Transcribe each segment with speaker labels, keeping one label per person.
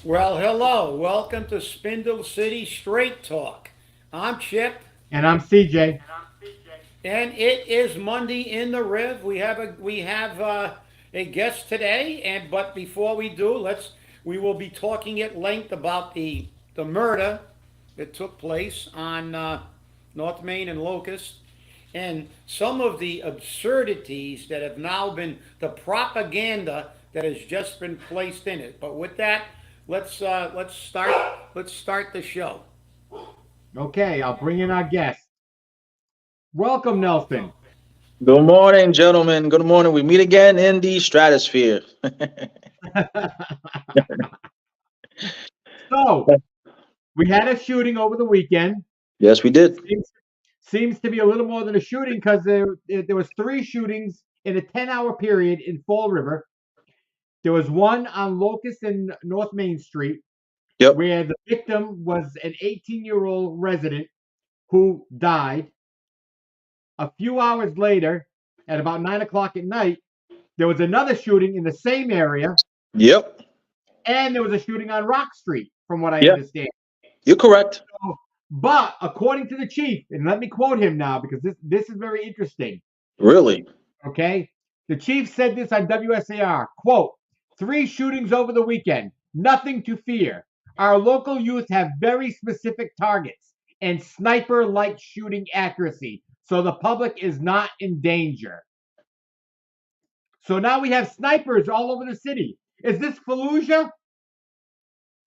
Speaker 1: Well, hello. Welcome to Spindle City Straight Talk. I'm Chip,
Speaker 2: And I'm CJ.
Speaker 1: and it is Monday in the Riv. We have a guest today, and but before we do, we will be talking at length about the murder that took place on North Main and Locust, and some of the absurdities that have now been the propaganda that has just been placed in it. But with that, let's start the show.
Speaker 2: Okay, I'll bring in our guest. Welcome, Nelson.
Speaker 3: Good morning, gentlemen. Good morning. We meet again in the stratosphere.
Speaker 2: So, we had a shooting over the weekend.
Speaker 3: Yes, we did.
Speaker 2: Seems to be a little more than a shooting because there was three shootings in a 10-hour period in Fall River. There was one on Locust and North Main Street
Speaker 3: Yep.
Speaker 2: where the victim was an 18-year-old resident who died. A few hours later, at about 9 o'clock at night, there was another shooting in the same area,
Speaker 3: Yep.
Speaker 2: and there was a shooting on Rock Street, from what I
Speaker 3: Yep.
Speaker 2: understand.
Speaker 3: You're correct.
Speaker 2: But according to the chief, and let me quote him now because this is very interesting.
Speaker 3: Really?
Speaker 2: Okay, the chief said this on WSAR. Quote: "Three shootings over the weekend. Nothing to fear. Our local youth have very specific targets and sniper-like shooting accuracy, so the public is not in danger." So now we have snipers all over the city. Is this Fallujah? Is this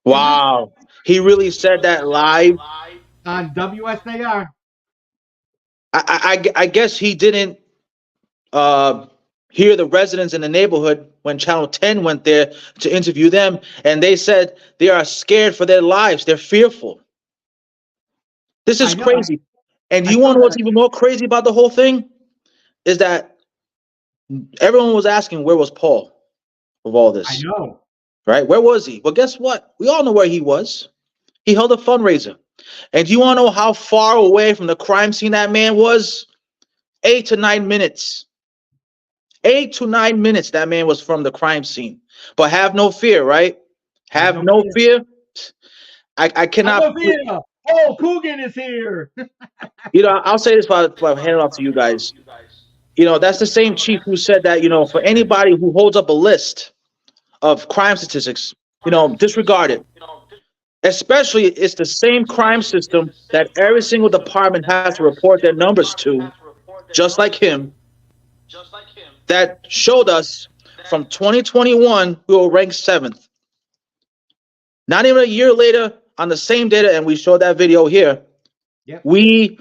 Speaker 3: Wow. He really said that live.
Speaker 2: on WSAR?
Speaker 3: I guess he didn't uh, hear the residents in the neighborhood when Channel 10 went there to interview them, and they said they are scared for their lives. They're fearful. This is
Speaker 2: I know.
Speaker 3: crazy. And
Speaker 2: I
Speaker 3: you
Speaker 2: saw
Speaker 3: want to know what's
Speaker 2: that.
Speaker 3: even more crazy about the whole thing? Is that everyone was asking, where was Paul of all
Speaker 2: I
Speaker 3: this?
Speaker 2: know.
Speaker 3: Right? Where was he? Well, guess what? We all know where he was. He held a fundraiser. And do you want to know how far away from the crime scene that man was? 8 to 9 minutes. 8 to 9 minutes that man was from the crime scene. But have no fear, right?
Speaker 2: Have
Speaker 3: Have
Speaker 2: no
Speaker 3: no
Speaker 2: fear.
Speaker 3: fear. I
Speaker 2: Have
Speaker 3: cannot,
Speaker 2: no fear. Oh, Coogan is here.
Speaker 3: I'll say this while I hand it off to you guys. That's the same chief who said that, for anybody who holds up a list of crime statistics, disregard it. Especially, it's the same crime system that every single department has to report their numbers to, just like him, that showed us from 2021, we were ranked 7th. Not even a year later, on the same data, and we showed that video here,
Speaker 2: Yep.
Speaker 3: we,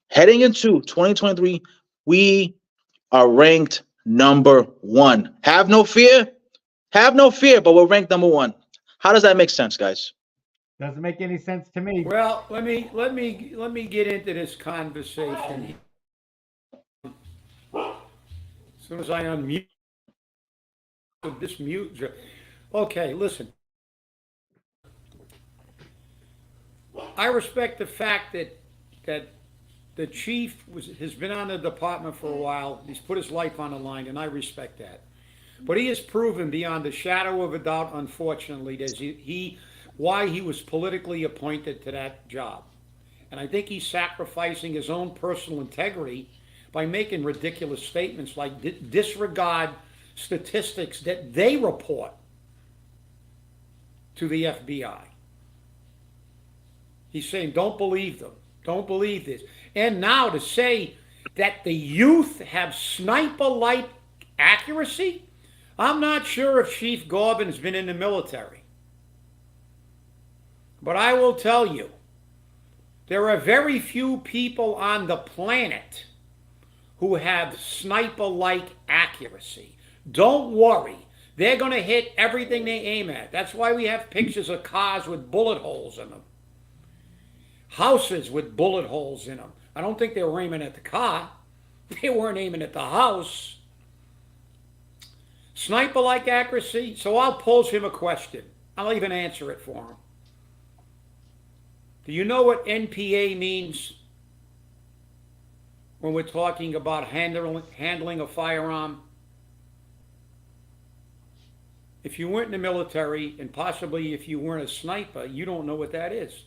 Speaker 3: heading into 2023, we are ranked number 1. Have no fear. Have no fear, but we're ranked number 1. How does that make sense, guys?
Speaker 2: Doesn't make any sense to me.
Speaker 1: Well, let me get into this conversation. As soon as I unmute this mute. Okay, listen. I respect the fact that the chief has been on the department for a while. He's put his life on the line, and I respect that. But he has proven beyond a shadow of a doubt, unfortunately, that why he was politically appointed to that job. And I think he's sacrificing his own personal integrity by making ridiculous statements like disregard statistics that they report to the FBI. He's saying, don't believe them. Don't believe this. And now to say that the youth have sniper-like accuracy, I'm not sure if Chief Corbin's been in the military. But I will tell you, there are very few people on the planet who have sniper-like accuracy. Don't worry. They're going to hit everything they aim at. That's why we have pictures of cars with bullet holes in them. Houses with bullet holes in them. I don't think they were aiming at the car. They weren't aiming at the house. Sniper-like accuracy. So I'll pose him a question. I'll even answer it for him. Do you know what NPA means when we're talking about handling a firearm? if you weren't in the military, and possibly if you weren't a sniper, you don't know what that is.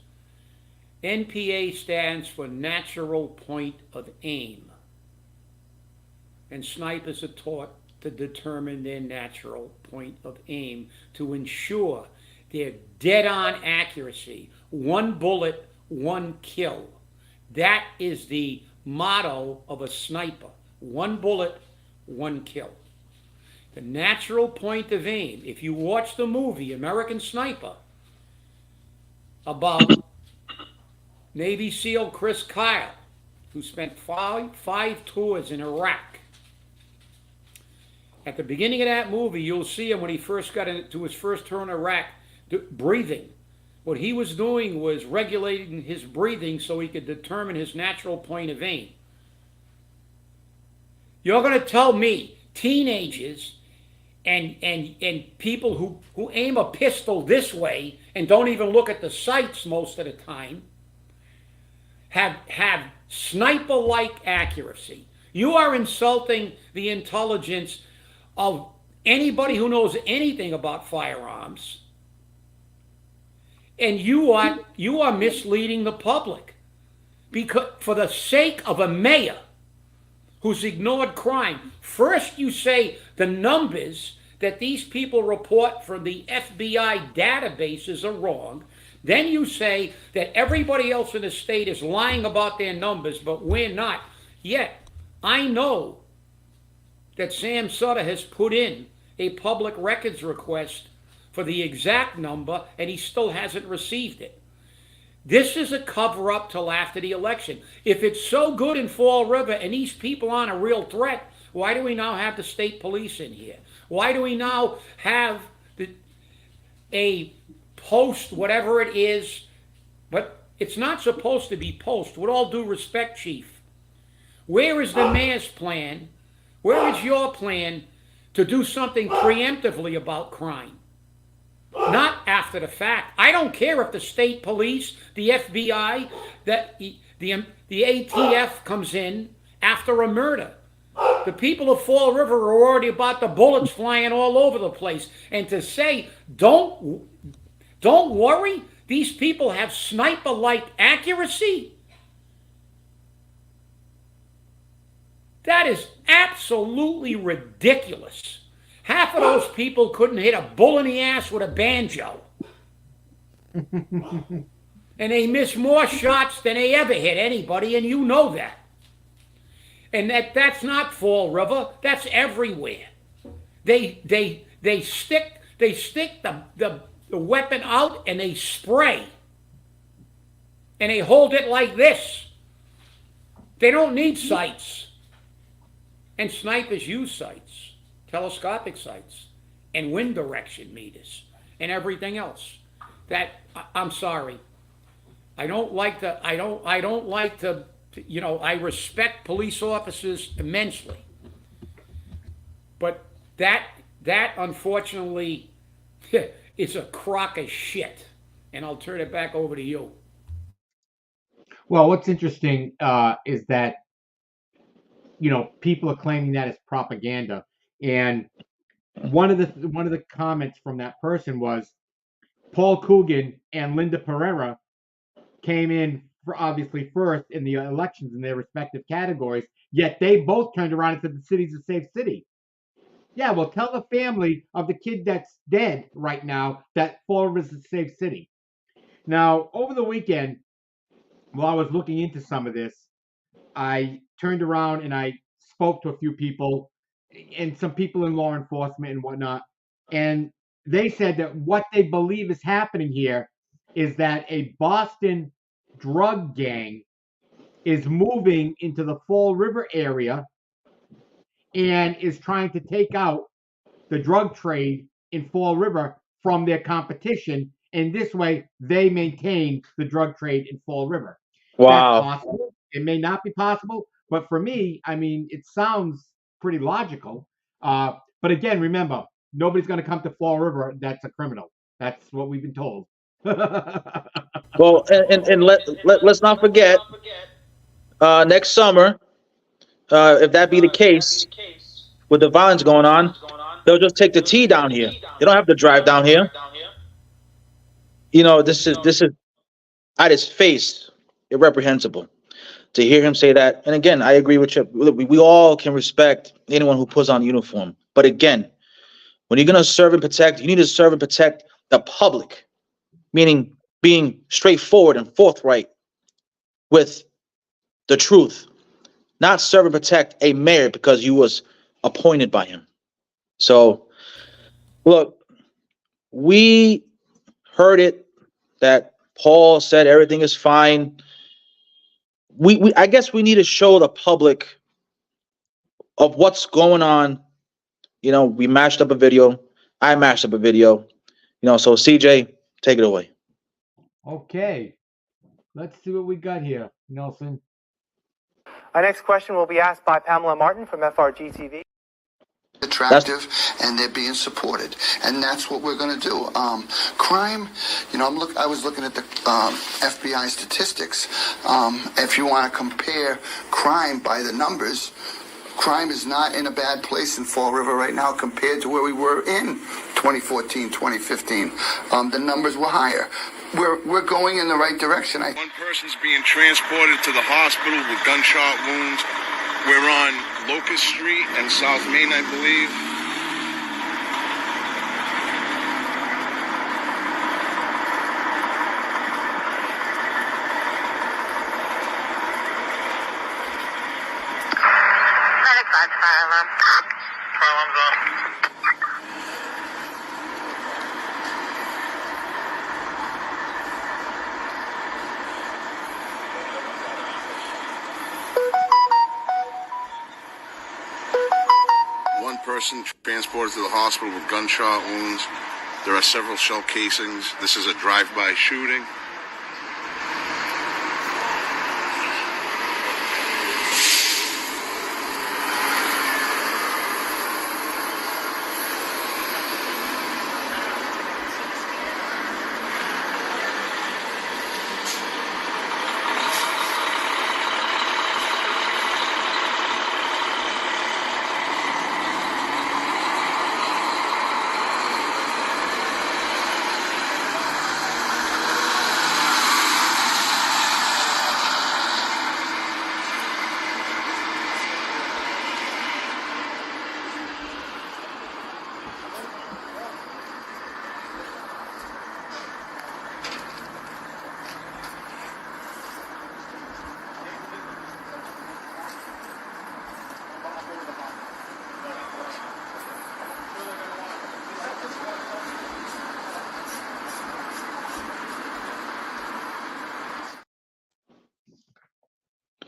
Speaker 1: NPA stands for Natural Point of Aim. And snipers are taught to determine their natural point of aim to ensure their dead-on accuracy. One bullet, one kill. That is the motto of a sniper. One bullet, one kill. The natural point of aim. If you watch the movie American Sniper about Navy SEAL Chris Kyle, who spent five tours in Iraq. At the beginning of that movie, you'll see him when he first got into his first tour in Iraq, breathing. What he was doing was regulating his breathing so he could determine his natural point of aim. You're going to tell me teenagers and people who aim a pistol this way and don't even look at the sights most of the time have sniper-like accuracy. You are insulting the intelligence of anybody who knows anything about firearms, and you are misleading the public, because for the sake of a mayor who's ignored crime. First you say the numbers that these people report from the FBI databases are wrong. Then you say that everybody else in the state is lying about their numbers, but we're not. Yet I know that Sam Sutter has put in a public records request for the exact number, and he still hasn't received it. This is a cover-up till after the election. If it's so good in Fall River and these people aren't a real threat, why do we now have the state police in here? Why do we now have a post, whatever it is? But it's not supposed to be post. With all due respect, Chief, where is the mayor's plan? Where is your plan to do something preemptively about crime? Not after the fact. I don't care if the state police, the FBI, the ATF comes in after a murder. The people of Fall River are already about the bullets flying all over the place. And to say, don't worry, these people have sniper-like accuracy? That is absolutely ridiculous. Half of those people couldn't hit a bull in the ass with a banjo. And they miss more shots than they ever hit anybody, and you know that. And that's not Fall River, that's everywhere. They stick the weapon out and they spray. And they hold it like this. They don't need sights. And snipers use sights, telescopic sights, and wind direction meters, and everything else. I'm sorry. I respect police officers immensely. But that unfortunately is a crock of shit. And I'll turn it back over to you.
Speaker 2: Well, what's interesting is that, people are claiming that as propaganda. And one of the comments from that person was Paul Coogan and Linda Pereira came in for obviously first in the elections in their respective categories, yet they both turned around and said the city's a safe city. Yeah, well, tell the family of the kid that's dead right now that Fall River is a safe city. Now, over the weekend, while I was looking into some of this, I turned around and I spoke to a few people and some people in law enforcement and whatnot, and they said that what they believe is happening here is that a Boston drug gang is moving into the Fall River area and is trying to take out the drug trade in Fall River from their competition, and this way they maintain the drug trade in Fall River.
Speaker 3: Wow.
Speaker 2: That's possible. It may not be possible, but for me, I mean, it sounds pretty logical. But again, remember, nobody's going to come to Fall River that's a criminal. That's what we've been told.
Speaker 3: Well, and let's not forget, next summer, if that be the case, with the violence going on, They'll just take the T down here. They don't have to drive down here. You know, this is at his face irreprehensible to hear him say that. And again, I agree with you. We all can respect anyone who puts on a uniform. But again, when you're going to serve and protect, you need to serve and protect the public, meaning being straightforward and forthright with the truth, not serve and protect a mayor because you was appointed by him. So, look, we heard it that Paul said everything is fine. I guess we need to show the public of what's going on. You know, we mashed up a video. I mashed up a video. You know, so CJ, take it away.
Speaker 2: Okay. Let's see what we got here, Nelson.
Speaker 4: Our next question will be asked by Pamela Martin from FRGTV.
Speaker 5: Attractive, and they're being supported, and that's what we're going to do. Crime, you know, I was looking at the FBI statistics. If you want to compare crime by the numbers, crime is not in a bad place in Fall River right now compared to where we were in 2014, 2015. The numbers were higher. We're going in the right direction.
Speaker 6: One person's being transported to the hospital with gunshot wounds. We're on Locust Street and South Main, I believe. One person transported to the hospital with gunshot wounds. There are several shell casings. This is a drive-by shooting.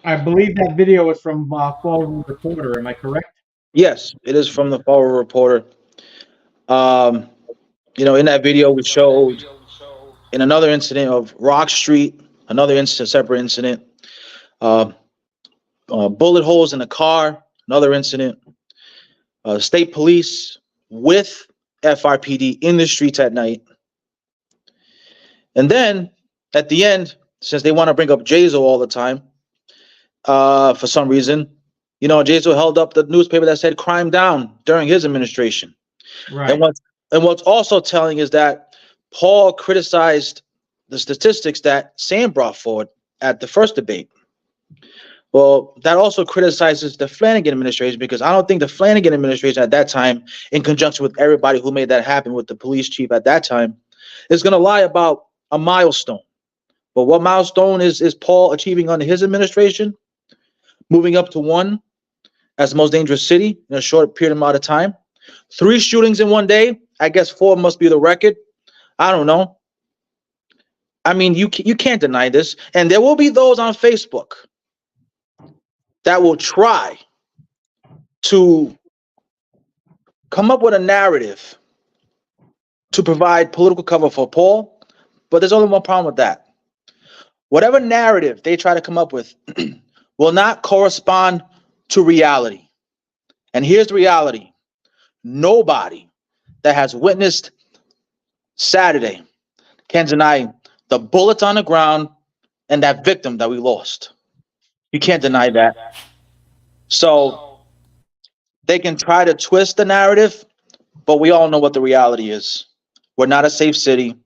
Speaker 2: I believe that video was from Fall River Reporter. Am I correct?
Speaker 3: Yes, it is from the Fall River Reporter. You know, in that video, we showed in another incident of Rock Street, another incident, separate incident, bullet holes in the car, another incident, state police with FRPD in the streets at night. And then at the end, since they want to bring up Jazo all the time, for some reason, you know, Jazo held up the newspaper that said crime down during his administration.
Speaker 2: Right.
Speaker 3: And what's also telling is that Paul criticized the statistics that Sam brought forward at the first debate. Well, that also criticizes the Flanagan administration, because I don't think the Flanagan administration at that time, in conjunction with everybody who made that happen with the police chief at that time, is going to lie about a milestone. But what milestone is Paul achieving under his administration? Moving up to 1 as the most dangerous city in a short period amount of time. 3 shootings in one day. I guess 4 must be the record. I don't know. I mean, you can't deny this. And there will be those on Facebook that will try to come up with a narrative to provide political cover for Paul. But there's only one problem with that. Whatever narrative they try to come up with will not correspond to reality. And here's the reality. Nobody that has witnessed Saturday can deny the bullets on the ground and that victim that we lost. You can't deny that. So they can try to twist the narrative, But we all know what the reality is. We're not a safe city.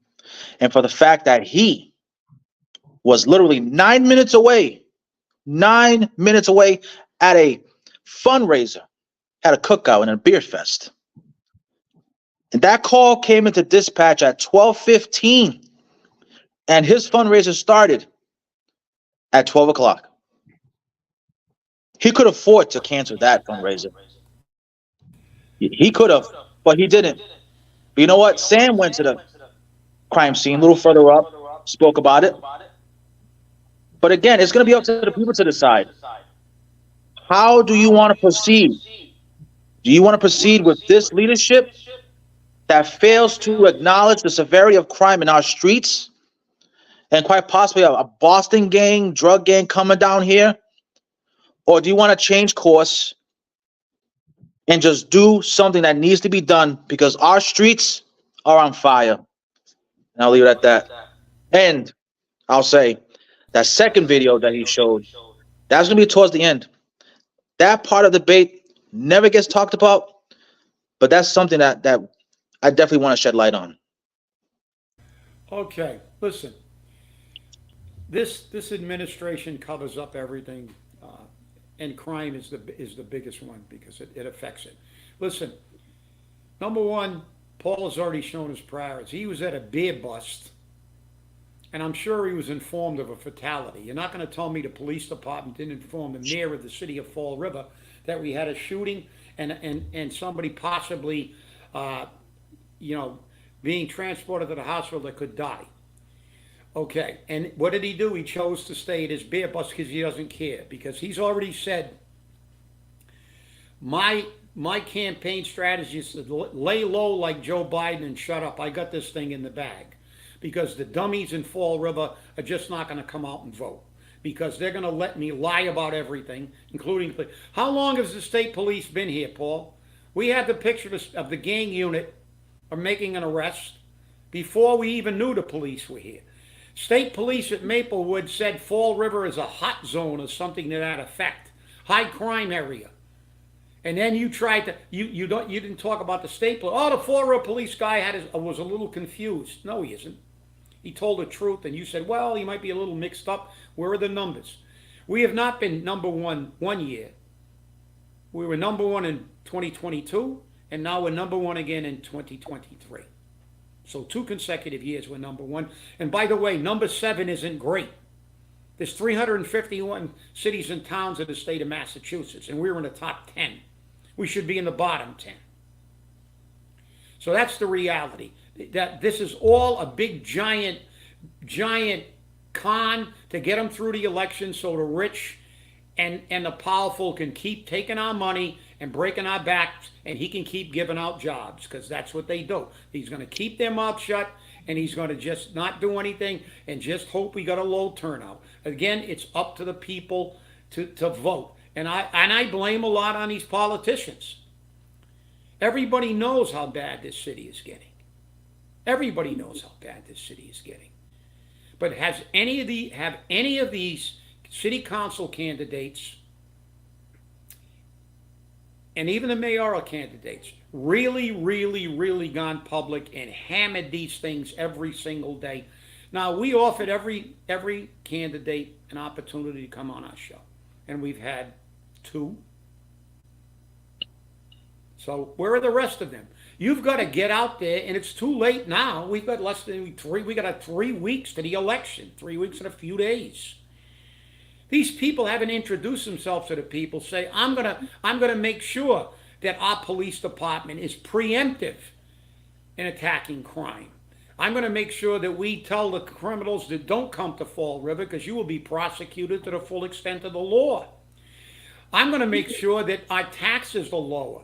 Speaker 3: And for the fact that he was literally 9 minutes away, 9 minutes away at a fundraiser, at a cookout and a beer fest. And that call came into dispatch at 12:15. And his fundraiser started at 12 o'clock. He could afford to cancel that fundraiser. He could have, but he didn't. But you know what? Sam went to the crime scene a little further up, spoke about it. But again, it's going to be up to the people to decide. How do you want to proceed? Do you want to proceed with this leadership that fails to acknowledge the severity of crime in our streets? And quite possibly a Boston gang, drug gang coming down here? Or do you want to change course and just do something that needs to be done because our streets are on fire? And I'll leave it at that. And I'll say that second video that he showed, that's going to be towards the end. That part of the debate never gets talked about, but that's something that I definitely want to shed light on.
Speaker 1: Okay, listen. This administration covers up everything, and crime is the biggest one because it affects it. Listen, number one, Paul has already shown his priorities. He was at a beer bust, and I'm sure he was informed of a fatality. You're not going to tell me the police department didn't inform the mayor of the city of Fall River that we had a shooting and somebody possibly, being transported to the hospital that could die. Okay, and what did he do? He chose to stay at his beer bus because he doesn't care. Because he's already said, my campaign strategy is to lay low like Joe Biden and shut up. I got this thing in the bag. Because the dummies in Fall River are just not going to come out and vote. Because they're going to let me lie about everything, including... How long has the state police been here, Paul? We had the picture of the gang unit of making an arrest before we even knew the police were here. State police at Maplewood said Fall River is a hot zone or something to that effect. High crime area. And then you tried to, you didn't talk about the state police. Oh, the Fall River police guy was a little confused. No, he isn't. He told the truth, and you said, well, he might be a little mixed up. Where are the numbers? We have not been number one year. We were number one in 2022, and now we're number one again in 2023. So 2 consecutive years we're number one. And by the way, number 7 isn't great. There's 351 cities and towns in the state of Massachusetts, and we're in the top 10. We should be in the bottom 10. So that's the reality. That this is all a big, giant con to get them through the election so the rich and the powerful can keep taking our money and breaking our backs, and he can keep giving out jobs because that's what they do. He's going to keep their mouth shut, and he's going to just not do anything and just hope we got a low turnout. Again, it's up to the people to vote. And I blame a lot on these politicians. Everybody knows how bad this city is getting. Everybody knows how bad this city is getting. But have any of these city council candidates and even the mayoral candidates really, really, really gone public and hammered these things every single day? Now, we offered every candidate an opportunity to come on our show, and we've had 2. So where are the rest of them? You've got to get out there, and it's too late now. We've got less than 3. We got 3 weeks to the election. 3 weeks and a few days. These people haven't introduced themselves to the people. Say, I'm gonna make sure that our police department is preemptive in attacking crime. I'm going to make sure that we tell the criminals that don't come to Fall River because you will be prosecuted to the full extent of the law. I'm going to make sure that our taxes are lower.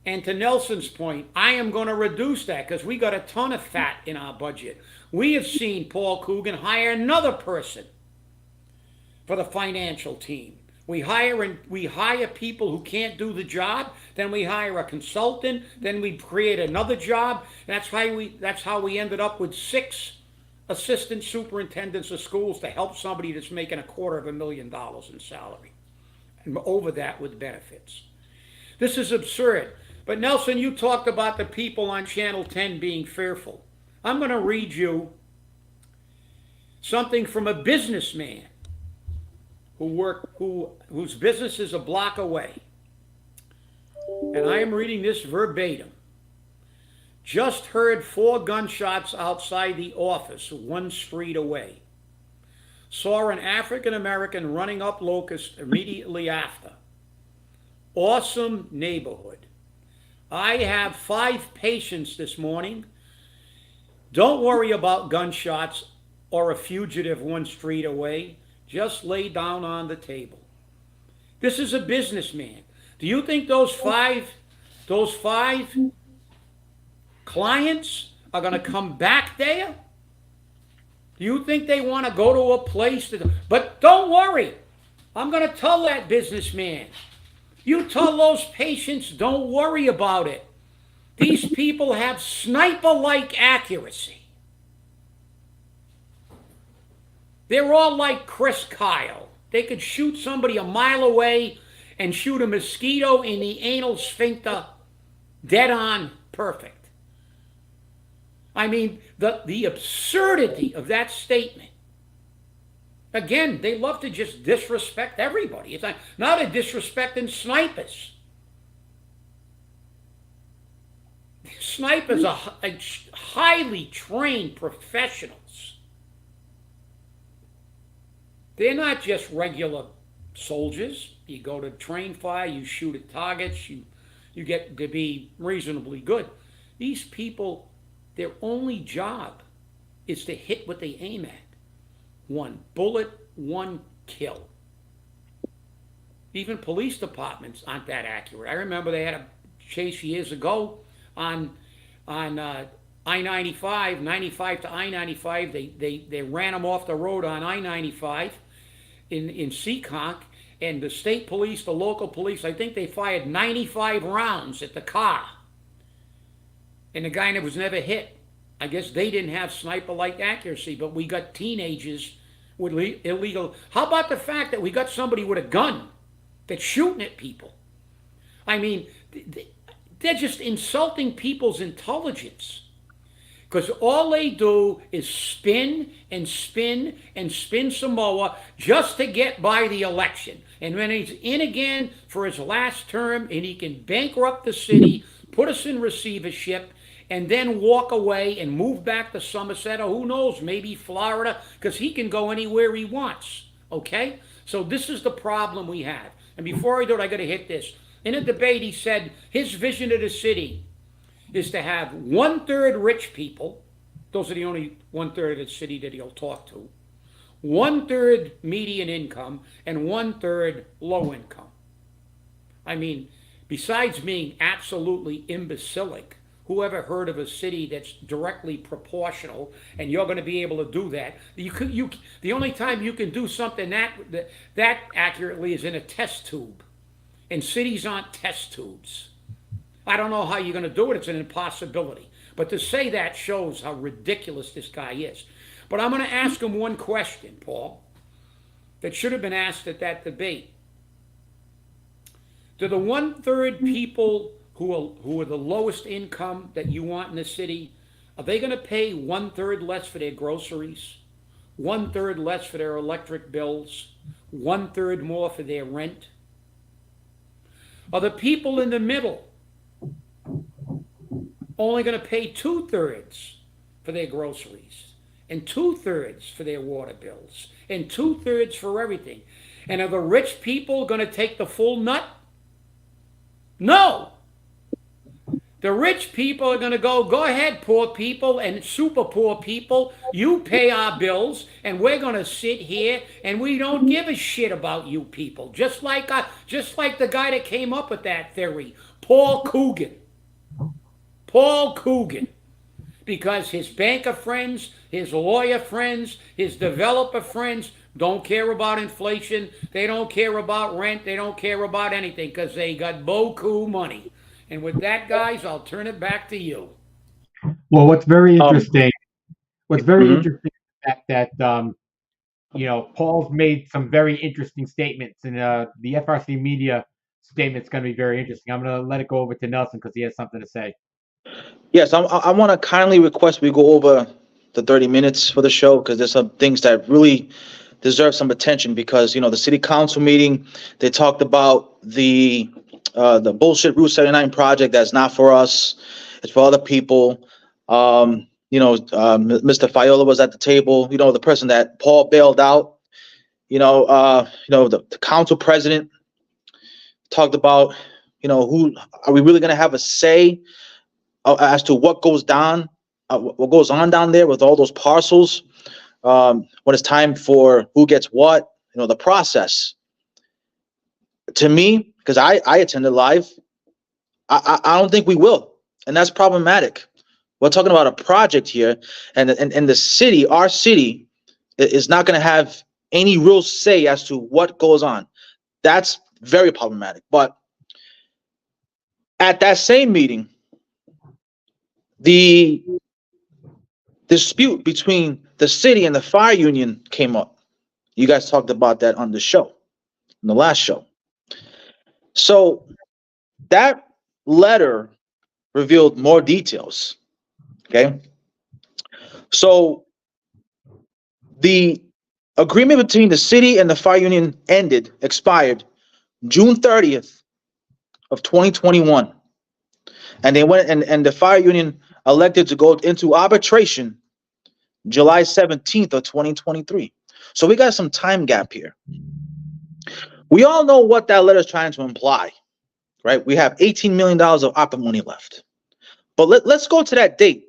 Speaker 1: And to Nelson's point, I am going to reduce that because we got a ton of fat in our budget. We have seen Paul Coogan hire another person for the financial team. We hire people who can't do the job, then we hire a consultant, then we create another job. That's how we ended up with 6 assistant superintendents of schools to help somebody that's making $250,000 in salary. And over that with benefits. This is absurd. But Nelson, you talked about the people on Channel 10 being fearful. I'm going to read you something from a businessman whose business is a block away. And I am reading this verbatim. Just heard 4 gunshots outside the office 1 street away. Saw an African American running up Locust immediately after. Awesome neighborhood. I have 5 patients this morning. Don't worry about gunshots or a fugitive 1 street away. Just lay down on the table. This is a businessman. Do you think those five clients are going to come back there? Do you think they want to go to a place that... But don't worry. I'm going to tell that businessman. You tell those patients, don't worry about it. These people have sniper-like accuracy. They're all like Chris Kyle. They could shoot somebody a mile away and shoot a mosquito in the anal sphincter dead on perfect. I mean, the absurdity of that statement. Again, they love to just disrespect everybody. It's like, now they're disrespecting snipers. Snipers are highly trained professionals. They're not just regular soldiers. You go to train fire, you shoot at targets, you get to be reasonably good. These people, their only job is to hit what they aim at. 1 bullet, 1 kill. Even police departments aren't that accurate. I remember they had a chase years ago on I-95, 95 to I-95. They ran them off the road on I-95 in Seekonk, and the state police, the local police, I think they fired 95 rounds at the car. And the guy was never hit. I guess they didn't have sniper-like accuracy, but we got teenagers with illegal... How about the fact that we got somebody with a gun that's shooting at people? I mean, they're just insulting people's intelligence. Because all they do is spin and spin and spin some more just to get by the election. And when he's in again for his last term and he can bankrupt the city, put us in receivership, and then walk away and move back to Somerset, or who knows, maybe Florida, because he can go anywhere he wants, okay? So this is the problem we have. And before I do it, I got to hit this. In a debate, he said his vision of the city is to have 1/3 rich people. Those are the only 1/3 of the city that he'll talk to. 1/3 median income and 1/3 low income. I mean, besides being absolutely imbecilic, who ever heard of a city that's directly proportional, and you're going to be able to do that? The only time you can do something that accurately is in a test tube. And cities aren't test tubes. I don't know how you're going to do it. It's an impossibility. But to say that shows how ridiculous this guy is. But I'm going to ask him one question, Paul, that should have been asked at that debate. Do the 1/3 people who are the lowest income that you want in the city, are they going to pay 1/3 less for their groceries, 1/3 less for their electric bills, 1/3 more for their rent? Are the people in the middle only going to pay 2/3 for their groceries and 2/3 for their water bills and 2/3 for everything? And are the rich people going to take the full nut? No. The rich people are going to go ahead, poor people and super poor people, you pay our bills, and we're going to sit here and we don't give a shit about you people. Just like the guy that came up with that theory, Paul Coogan. Paul Coogan. Because his banker friends, his lawyer friends, his developer friends don't care about inflation. They don't care about rent. They don't care about anything because they got beaucoup money. And with that, guys, I'll turn it back to you.
Speaker 2: Well, what's very interesting, is the fact that, Paul's made some very interesting statements, and the FRCmedia statement's going to be very interesting. I'm going to let it go over to Nelson because he has something to say.
Speaker 3: Yes, I want to kindly request we go over the 30 minutes for the show because there's some things that really deserve some attention because, you know, the city council meeting, they talked about the bullshit Route 79 project that's not for us. It's for other people. Mr. Fiola was at the table, you know, the person that Paul bailed out, the council president talked about, you know, who are we really going to have a say as to what goes on down there with all those parcels when it's time for who gets what, you know, the process. To me, because I attended live, I don't think we will, and that's problematic. We're talking about a project here, and the city, our city, is not going to have any real say as to what goes on. That's very problematic. But at that same meeting, the dispute between the city and the fire union came up. You guys talked about that on the show, in the last show. So that letter revealed more details. Okay. So the agreement between the city and the fire union expired June 30th of 2021. And they went and the fire union elected to go into arbitration July 17th of 2023. So we got some time gap here. We all know what that letter is trying to imply, right? We have $18 million of ARPA money left. But let's go to that date,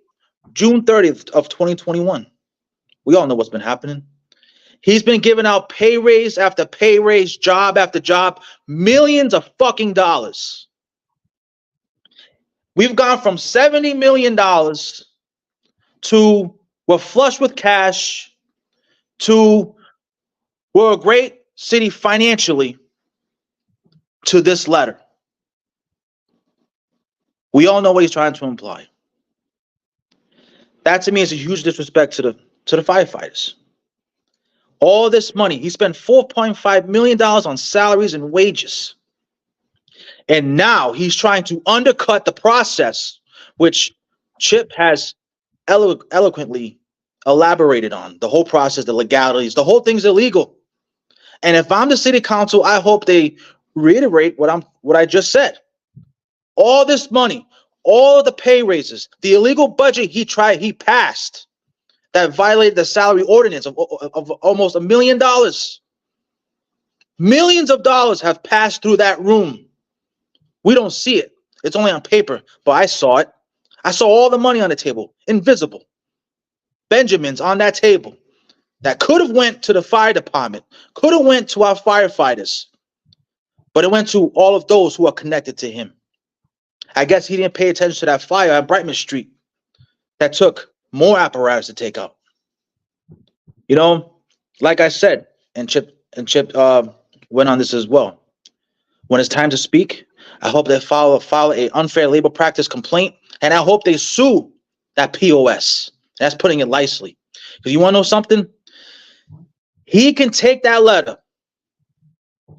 Speaker 3: June 30th of 2021. We all know what's been happening. He's been giving out pay raise after pay raise, job after job, millions of fucking dollars. We've gone from $70 million to we're flush with cash to we're a great city financially to this letter. We all know what he's trying to imply. That to me is a huge disrespect to the firefighters. All this money, he spent $4.5 million on salaries and wages. And now he's trying to undercut the process, which Chip has eloquently elaborated on. The whole process, the legalities, the whole thing's illegal. And if I'm the city council, I hope they reiterate what I just said. All this money, all of the pay raises, the illegal budget he passed that violated the salary ordinance of almost $1 million. Millions of dollars have passed through that room. We don't see it. It's only on paper, but I saw it. I saw all the money on the table, invisible. Benjamins on that table that could have went to the fire department, could have went to our firefighters, but it went to all of those who are connected to him. I guess he didn't pay attention to that fire at Brightman Street that took more apparatus to take out. You know, like I said, and Chip went on this as well. When it's time to speak, I hope they file a unfair labor practice complaint, and I hope they sue that POS. That's putting it lightly. Because you want to know something? He can take that letter.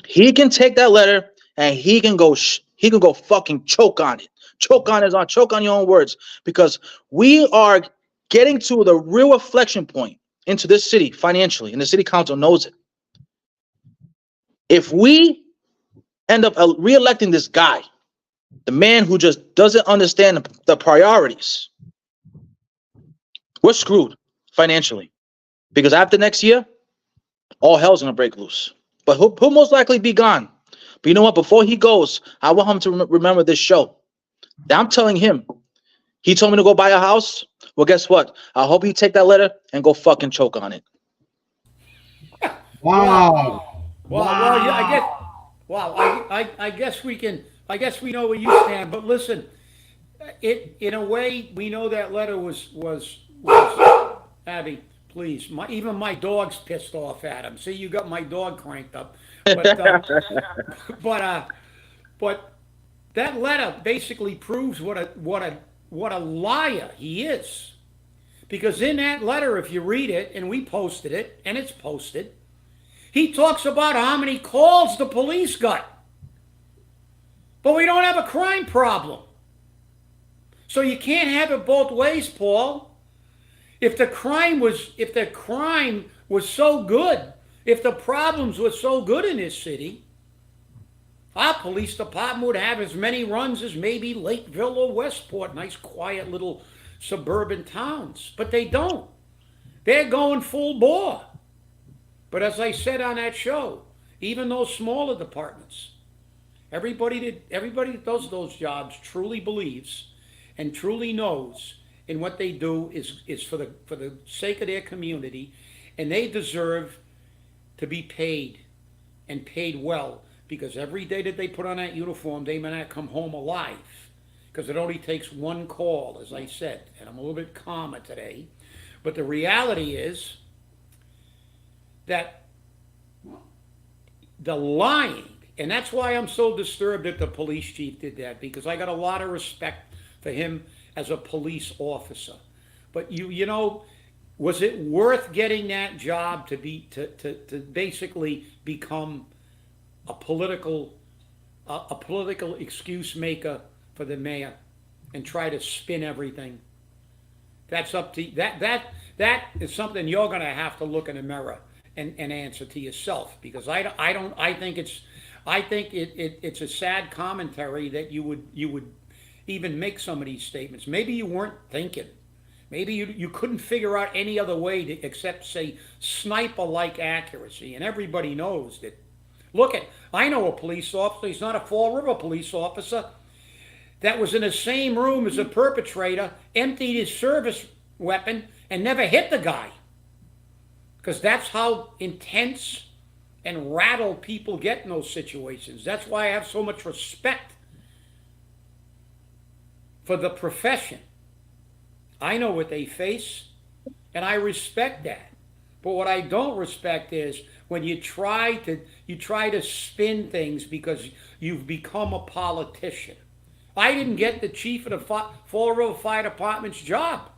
Speaker 3: He can take that letter, and he can go fucking choke on it. Choke on your own words, because we are getting to the real reflection point into this city financially, and the city council knows it. If we end up re-electing this guy, the man who just doesn't understand the priorities, we're screwed financially, because after next year, all hell's gonna break loose. But he'll most likely be gone. But you know what? Before he goes, I want him to remember this show. I'm telling him, he told me to go buy a house. Well, guess what? I hope you take that letter and go fucking choke on it.
Speaker 2: Wow.
Speaker 1: Well, yeah, I guess we can. I guess we know where you stand. But listen, in a way, we know that letter was Abby. Please, even my dog's pissed off at him. See, you got my dog cranked up. But that letter basically proves what a liar he is. Because in that letter, if you read it, and we posted it, and it's posted, he talks about how many calls the police got. But we don't have a crime problem. So you can't have it both ways, Paul. If the crime was so good, if the problems were so good in this city, our police department would have as many runs as maybe Lakeville or Westport, nice quiet little suburban towns. But they don't. They're going full bore. But as I said on that show, even those smaller departments, everybody that does those jobs truly believes and truly knows in what they do is for the sake of their community, and they deserve to be paid, and paid well, because every day that they put on that uniform, they may not come home alive, because it only takes one call, as I said, and I'm a little bit calmer today. But the reality is that the lying, and that's why I'm so disturbed that the police chief did that, because I got a lot of respect for him as a police officer. But you know, was it worth getting that job to basically become a political excuse maker for the mayor and try to spin everything? That's up to that is something you're going to have to look in the mirror and answer to yourself, because I think it's a sad commentary that you would even make some of these statements. Maybe you weren't thinking. Maybe you couldn't figure out any other way to except say sniper-like accuracy, and everybody knows that. Look I know a police officer, he's not a Fall River police officer, that was in the same room as a perpetrator, emptied his service weapon, and never hit the guy. Because that's how intense and rattled people get in those situations. That's why I have so much respect for the profession. I know what they face, and I respect that. But what I don't respect is when you try to spin things because you've become a politician. I didn't get the chief of the Fall River Fire Department's job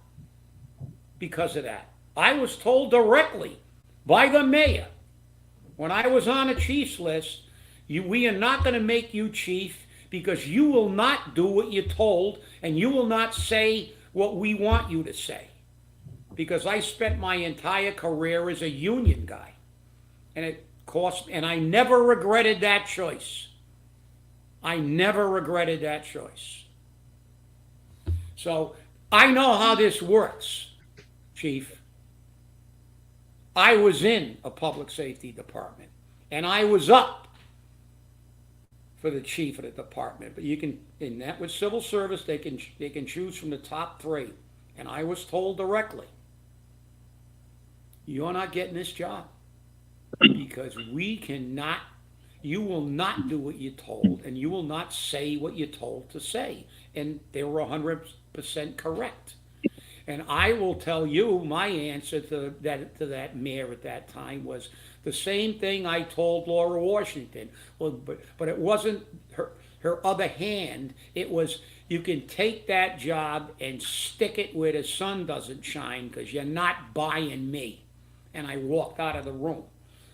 Speaker 1: because of that. I was told directly by the mayor when I was on a chief's list, we are not going to make you chief because you will not do what you're told, and you will not say what we want you to say. Because I spent my entire career as a union guy, and it cost, and I never regretted that choice. I never regretted that choice. So I know how this works, Chief. I was in a public safety department, and I was up for the chief of the department. But you can, in that with civil service, they can choose from the top 3. And I was told directly, you're not getting this job because you will not do what you're told, and you will not say what you're told to say. And they were 100% correct. And I will tell you, my answer to that mayor at that time was the same thing I told Laura Washington. Well, but it wasn't her other hand. It was, you can take that job and stick it where the sun doesn't shine because you're not buying me. And I walked out of the room.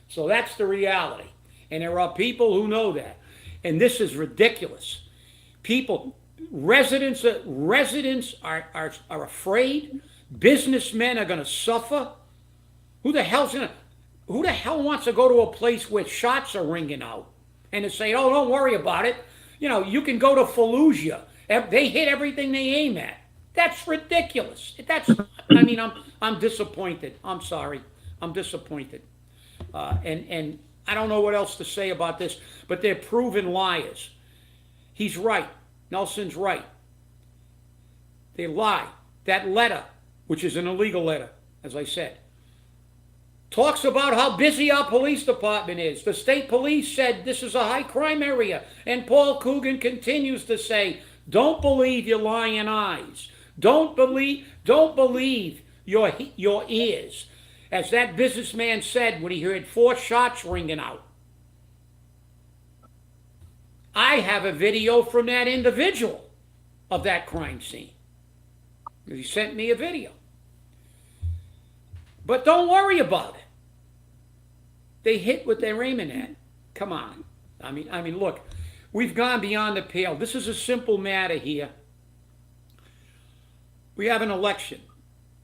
Speaker 1: So that's the reality. And there are people who know that. And this is ridiculous. Residents are afraid. Businessmen are going to suffer. Who the hell wants to go to a place where shots are ringing out and to say, oh, don't worry about it. You know, you can go to Fallujah. They hit everything they aim at. That's ridiculous. I'm disappointed. I'm sorry. I'm disappointed. And I don't know what else to say about this, but they're proven liars. He's right. Nelson's right. They lie. That letter, which is an illegal letter, as I said, talks about how busy our police department is. The state police said this is a high crime area. And Paul Coogan continues to say, don't believe your lying eyes. Don't believe your ears. As that businessman said when he heard 4 shots ringing out. I have a video from that individual of that crime scene. He sent me a video. But don't worry about it. They hit what they're aiming at. Come on. I mean, look, we've gone beyond the pale. This is a simple matter here. We have an election,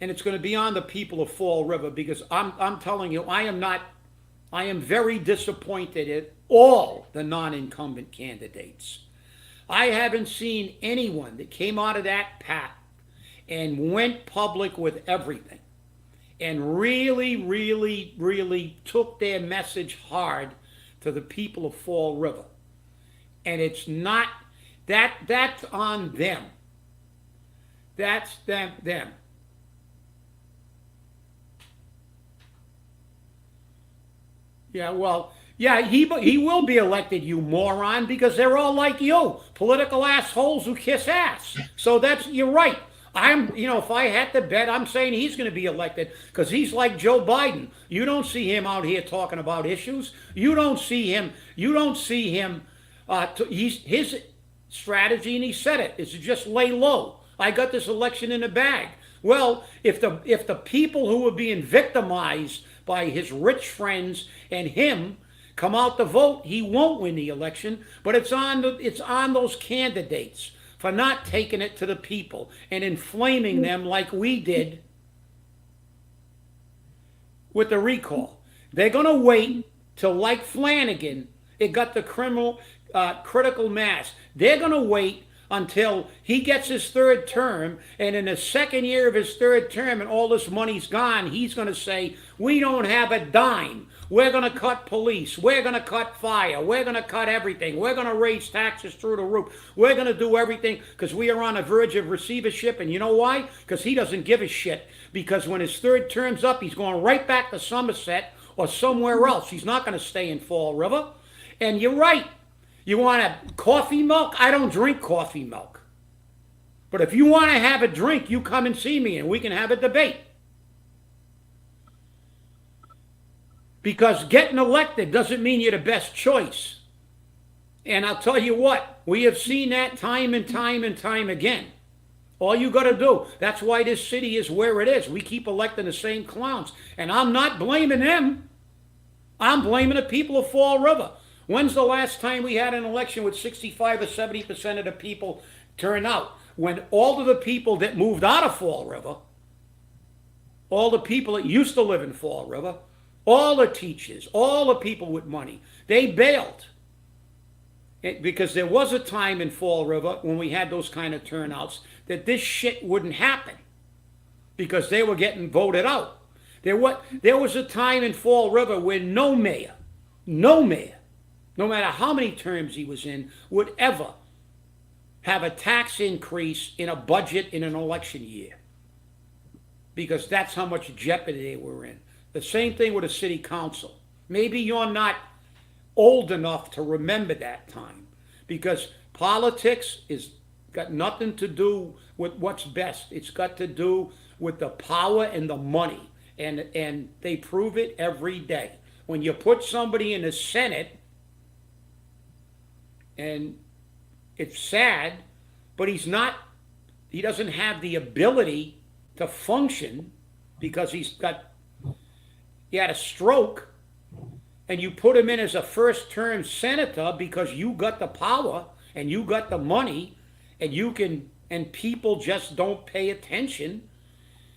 Speaker 1: and it's going to be on the people of Fall River, because I'm telling you, I am very disappointed at all the non-incumbent candidates. I haven't seen anyone that came out of that pack and went public with everything and really, really, really took their message hard to the people of Fall River. And it's not, that's on them. That's them. Yeah, well, yeah, he will be elected, you moron, because they're all like you, political assholes who kiss ass. So you're right. If I had to bet, I'm saying he's going to be elected, because he's like Joe Biden. You don't see him out here talking about issues. You don't see him. His strategy, and he said it, is to just lay low. I got this election in the bag. Well, if the people who are being victimized by his rich friends and him come out to vote, he won't win the election. But it's on those candidates for not taking it to the people and inflaming them like we did with the recall. They're going to wait till, like Flanagan, it got the critical mass. They're going to wait until he gets his third term, and in the second year of his third term and all this money's gone, he's going to say, we don't have a dime. We're going to cut police. We're going to cut fire. We're going to cut everything. We're going to raise taxes through the roof. We're going to do everything because we are on the verge of receivership. And you know why? Because he doesn't give a shit. Because when his third term's up, he's going right back to Somerset or somewhere else. He's not going to stay in Fall River. And you're right. You want a coffee milk? I don't drink coffee milk. But if you want to have a drink, you come and see me and we can have a debate. Because getting elected doesn't mean you're the best choice. And I'll tell you what, we have seen that time and time and time again. All you got to do, that's why this city is where it is. We keep electing the same clowns. And I'm not blaming them. I'm blaming the people of Fall River. When's the last time we had an election with 65 or 70% of the people turn out? When all of the people that moved out of Fall River, all the people that used to live in Fall River, all the teachers, all the people with money, they bailed. Because there was a time in Fall River when we had those kind of turnouts that this shit wouldn't happen because they were getting voted out. There was a time in Fall River where no mayor, no matter how many terms he was in, would ever have a tax increase in a budget in an election year. Because that's how much jeopardy they were in. The same thing with a city council. Maybe you're not old enough to remember that time. Because politics is got nothing to do with what's best. It's got to do with the power and the money. And they prove it every day. When you put somebody in the Senate, and it's sad, but he doesn't have the ability to function because he had a stroke, and you put him in as a first-term senator because you got the power and you got the money and people just don't pay attention,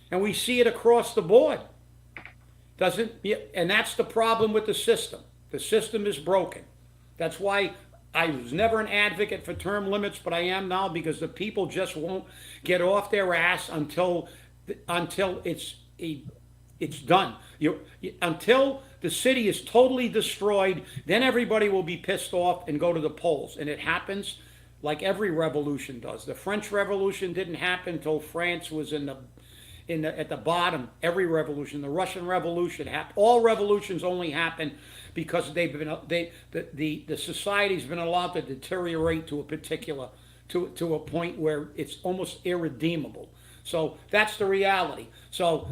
Speaker 1: and we see it across the board. And that's the problem with the system. The system is broken. That's why I was never an advocate for term limits, but I am now because the people just won't get off their ass until it's done. Until the city is totally destroyed, then everybody will be pissed off and go to the polls. And it happens like every revolution does. The French Revolution didn't happen until France was at the bottom. Every revolution, the Russian Revolution happened. All revolutions only happen because the society's been allowed to deteriorate to a point where it's almost irredeemable. So that's the reality. So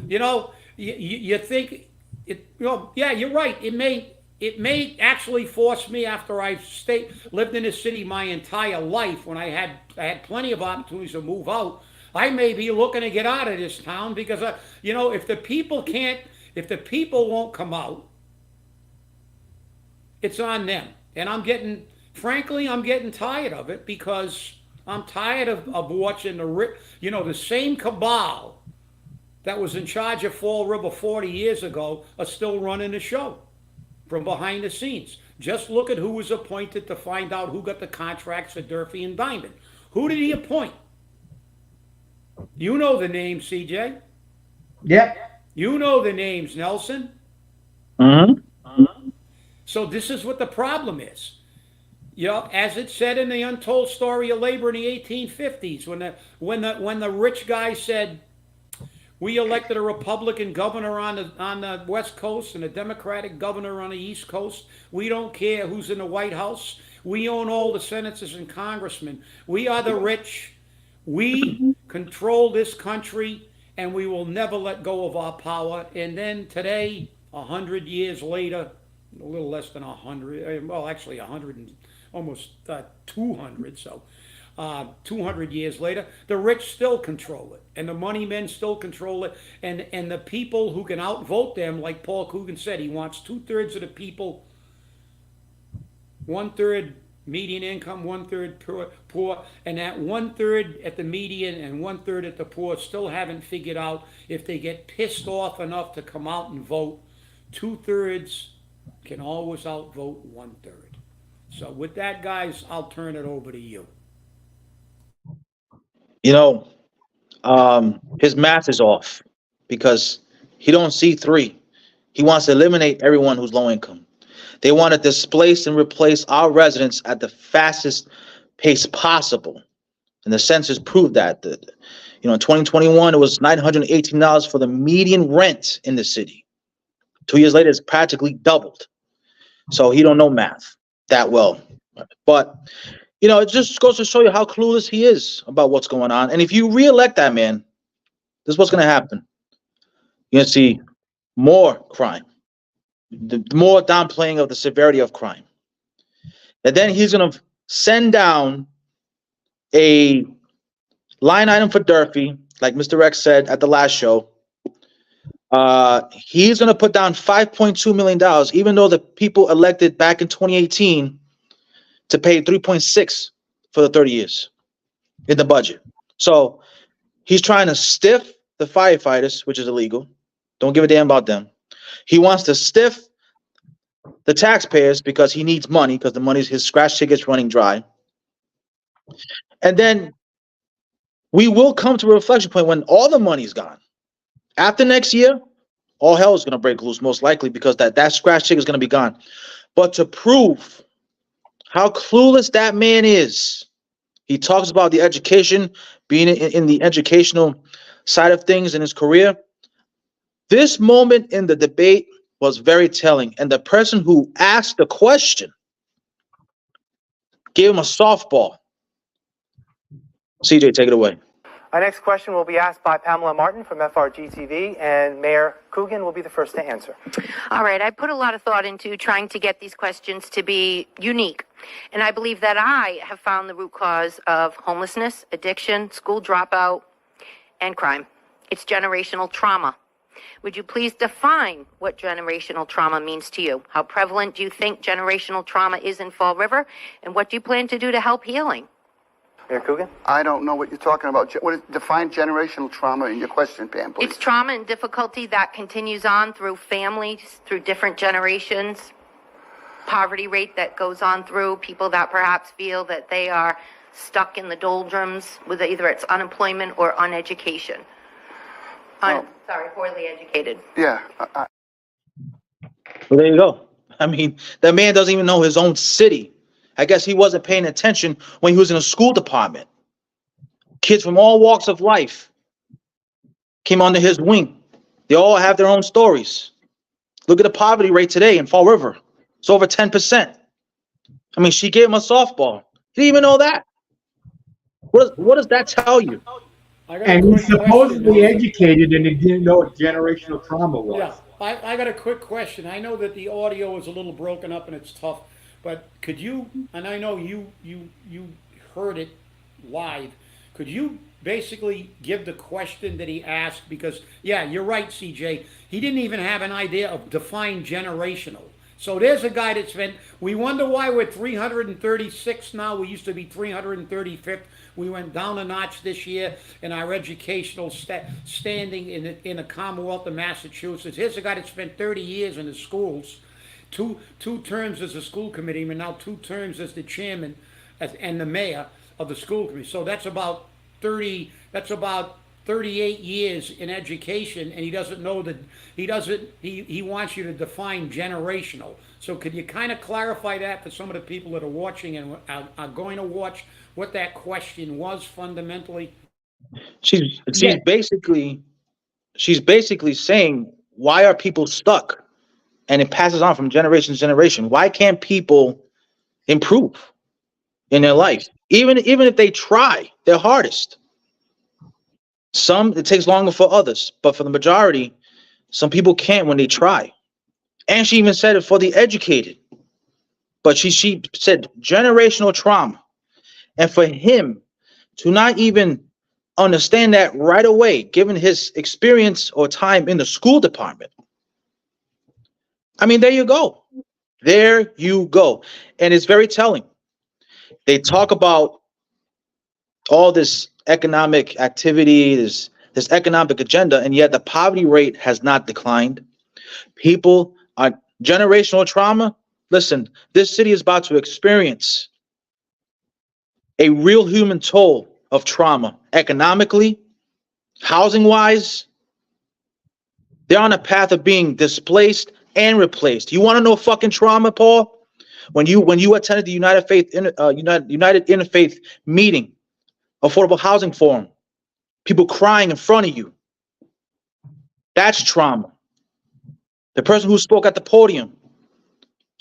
Speaker 1: you think it. Yeah, you're right. It may actually force me, after I've lived in the city my entire life, when I had plenty of opportunities to move out. I may be looking to get out of this town because if the people won't come out, it's on them. And I'm getting frankly, I'm getting tired of it because I'm tired of watching the same cabal that was in charge of Fall River 40 years ago are still running the show from behind the scenes. Just look at who was appointed to find out who got the contracts for Durfee and Diamond. Who did he appoint? You know the names, CJ.
Speaker 2: Yep.
Speaker 1: You know the names, Nelson. So this is what the problem is. You know, as it said in the Untold Story of Labor in the 1850s, when the rich guy said, we elected a Republican governor on the West Coast and a Democratic governor on the East Coast. We don't care who's in the White House. We own all the senators and congressmen. We are the rich. We control this country, and we will never let go of our power. And then today, 100 years later, a little less than 100, well, actually 100 and almost 200, so 200 years later, the rich still control it, and the money men still control it, and the people who can outvote them, like Paul Coogan said, he wants 2/3 of the people, 1/3 median income, 1/3 poor, and that 1/3 at the median and 1/3 at the poor still haven't figured out if they get pissed off enough to come out and vote, 2/3 can always outvote 1/3. So with that, guys, I'll turn it over to you.
Speaker 3: You know, his math is off because he don't see three. He wants to eliminate everyone who's low income. They want to displace and replace our residents at the fastest pace possible. And the census proved that. In 2021, it was $918 for the median rent in the city. 2 years later, it's practically doubled. So he don't know math that well. But it just goes to show you how clueless he is about what's going on. And if you reelect that man, this is what's going to happen. You're going to see more crime, the more downplaying of the severity of crime. And then he's going to send down a line item for Durfee, like Mr. Rex said at the last show. He's going to put down $5.2 million, even though the people elected back in 2018 to pay 3.6 for the 30 years in the budget. So he's trying to stiff the firefighters, which is illegal. Don't give a damn about them. He wants to stiff the taxpayers because he needs money, because the money's his scratch ticket's running dry. And then we will come to a reflection point when all the money's gone. After next year, all hell is going to break loose, most likely, because that scratch ticket is going to be gone. But to prove how clueless that man is, he talks about the education, being in the educational side of things in his career. This moment in the debate was very telling. And the person who asked the question gave him a softball. CJ, take it away.
Speaker 4: Our next question will be asked by Pamela Martin from FRGTV, and Mayor Coogan will be the first to answer.
Speaker 7: All right, I put a lot of thought into trying to get these questions to be unique, and I believe that I have found the root cause of homelessness, addiction, school dropout, and crime. It's generational trauma. Would you please define what generational trauma means to you? How prevalent do you think generational trauma is in Fall River, and what do you plan to do to help healing?
Speaker 4: Mayor Coogan?
Speaker 5: I don't know what you're talking about. Define generational trauma in your question, Pam, please.
Speaker 7: It's trauma and difficulty that continues on through families, through different generations. Poverty rate that goes on through people that perhaps feel that they are stuck in the doldrums with either it's unemployment or uneducation. Poorly educated.
Speaker 5: Yeah.
Speaker 3: Well, there you go. I mean, that man doesn't even know his own city. I guess he wasn't paying attention when he was in a school department. Kids from all walks of life came under his wing. They all have their own stories. Look at the poverty rate today in Fall River. It's over 10%. I mean, she gave him a softball. He didn't even know that. What does that tell you?
Speaker 2: And he's supposedly educated and he didn't know what generational trauma was.
Speaker 1: Yeah, I got a quick question. I know that the audio is a little broken up and it's tough, but could you, and I know you heard it live, could you basically give the question that he asked? Because, yeah, you're right, CJ. He didn't even have an idea of define generational. So there's a guy that spent, we wonder why we're 336 now. We used to be 335th. We went down a notch this year in our educational standing in the Commonwealth of Massachusetts. Here's a guy that spent 30 years in the schools, two terms as a school committeeman, and now 2 terms as the chairman and the mayor of the school committee. So that's about 38 years in education, and he doesn't know that he wants you to define generational. So could you kind of clarify that for some of the people that are watching and are going to watch, what that question was fundamentally?
Speaker 3: She's basically saying, why are people stuck? And it passes on from generation to generation. Why can't people improve in their life? Even if they try their hardest. Some, it takes longer for others, but for the majority, some people can't when they try. And she even said it for the educated. But she said generational trauma. And for him to not even understand that right away, given his experience or time in the school department. I mean, there you go. There you go. And it's very telling. They talk about all this economic activity, this economic agenda, and yet the poverty rate has not declined. People are generational trauma. Listen, this city is about to experience a real human toll of trauma, economically, housing-wise. They're on a path of being displaced and replaced. You want to know fucking trauma, Paul? When you attended the United Interfaith meeting, Affordable Housing Forum, people crying in front of you. That's trauma. The person who spoke at the podium,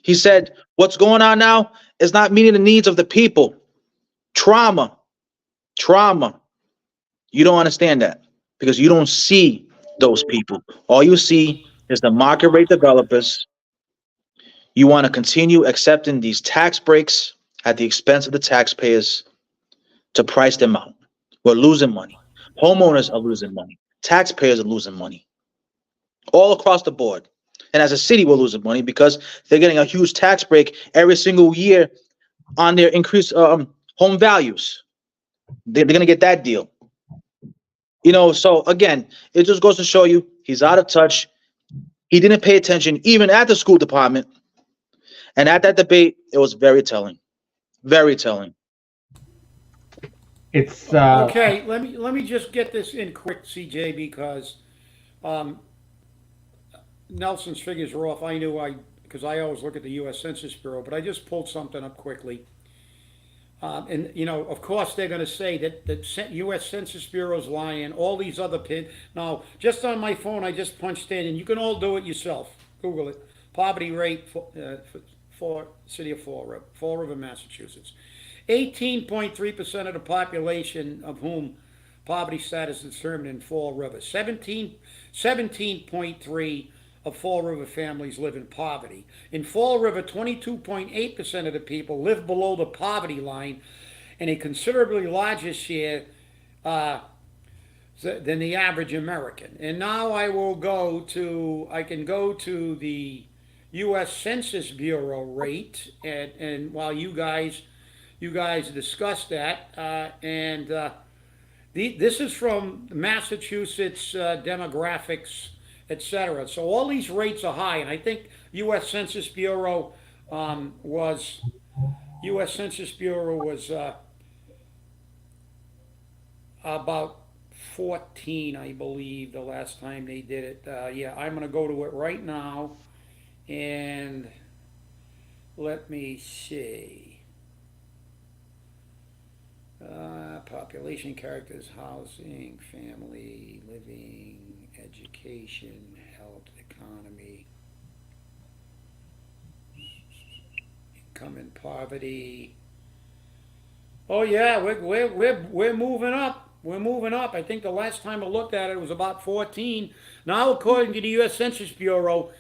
Speaker 3: he said, what's going on now is not meeting the needs of the people. Trauma. You don't understand that because you don't see those people. All you see is the market rate developers. You want to continue accepting these tax breaks at the expense of the taxpayers to price them out. We're losing money. Homeowners are losing money. Taxpayers are losing money. All across the board. And as a city, we're losing money because they're getting a huge tax break every single year on their increased home values. They're going to get that deal. So again, it just goes to show you he's out of touch. He didn't pay attention even at the school department. And at that debate, it was very telling. Very telling.
Speaker 2: It's
Speaker 1: Okay, let me just get this in quick, CJ, because Nelson's figures are off. Because I always look at the U.S. Census Bureau, but I just pulled something up quickly. And of course, they're going to say that the U.S. Census Bureau's lying. All these other now, just on my phone, I just punched in, and you can all do it yourself. Google it. Poverty rate for city of Fall River, Massachusetts. 18.3% of the population of whom poverty status is determined in Fall River. 17.3 of Fall River families live in poverty. In Fall River, 22.8% of the people live below the poverty line, and a considerably larger share than the average American. And now I can go to the U.S. Census Bureau rate, and while you guys discuss that, this is from Massachusetts demographics, etc. So all these rates are high, and I think U.S. Census Bureau was about 14, I believe, the last time they did it. Yeah, I'm going to go to it right now, and let me see. Population, characters, housing, family, living, education, health, economy, income and poverty. Oh yeah, we're moving up. We're moving up. I think the last time I looked at it was about 14. Now, according to the U.S. Census Bureau,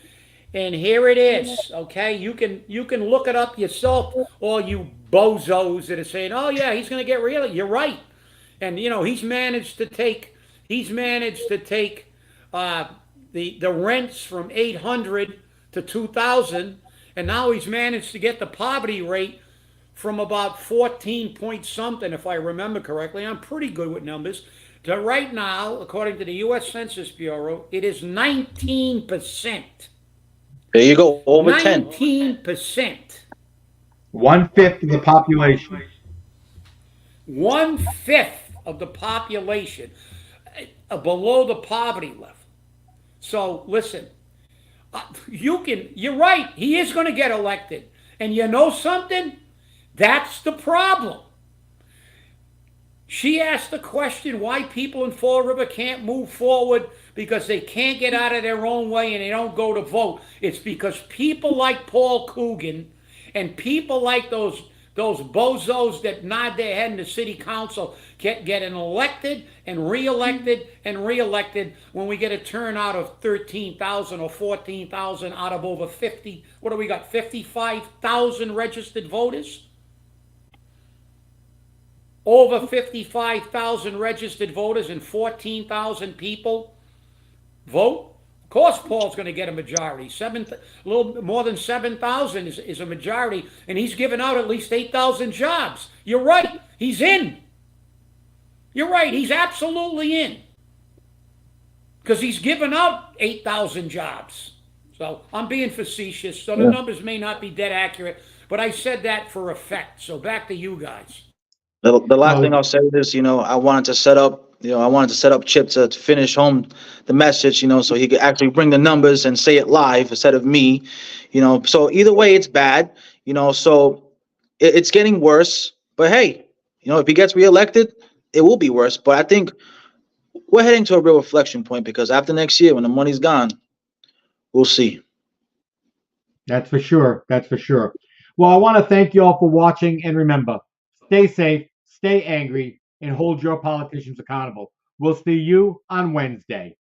Speaker 1: and here it is. Okay, you can look it up yourself, all you bozos that are saying, "Oh yeah, he's going to get real." You're right, and he's managed to take the rents from 800 to 2,000, And now he's managed to get the poverty rate from about 14 point something, if I remember correctly. I'm pretty good with numbers. To right now, according to the U.S. Census Bureau, it is 19%.
Speaker 3: There you go, over 10.
Speaker 1: 19%.
Speaker 2: 1/5 of the population.
Speaker 1: 1/5 of the population below the poverty level. So listen, you're right. He is going to get elected. And you know something? That's the problem. She asked the question why people in Fall River can't move forward because they can't get out of their own way and they don't go to vote. It's because people like Paul Coogan and people like those bozos that nod their head in the city council getting elected and reelected and reelected when we get a turnout of 13,000 or 14,000 out of over 50. What do we got? 55,000 registered voters? Over 55,000 registered voters and 14,000 people vote. Of course, Paul's going to get a majority. A little more than 7,000 is a majority, and he's given out at least 8,000 jobs. You're right. He's in. You're right. He's absolutely in. Because he's given out 8,000 jobs. So I'm being facetious. So the numbers may not be dead accurate, but I said that for effect. So back to you guys.
Speaker 3: The last thing I'll say is, I wanted to set up Chip to finish home the message, so he could actually bring the numbers and say it live instead of me, So either way, it's bad, so it's getting worse. But hey, if he gets reelected, it will be worse. But I think we're heading to a real reflection point because after next year, when the money's gone, we'll see.
Speaker 2: That's for sure. That's for sure. Well, I want to thank you all for watching, and remember, stay safe, stay angry, and hold your politicians accountable. We'll see you on Wednesday.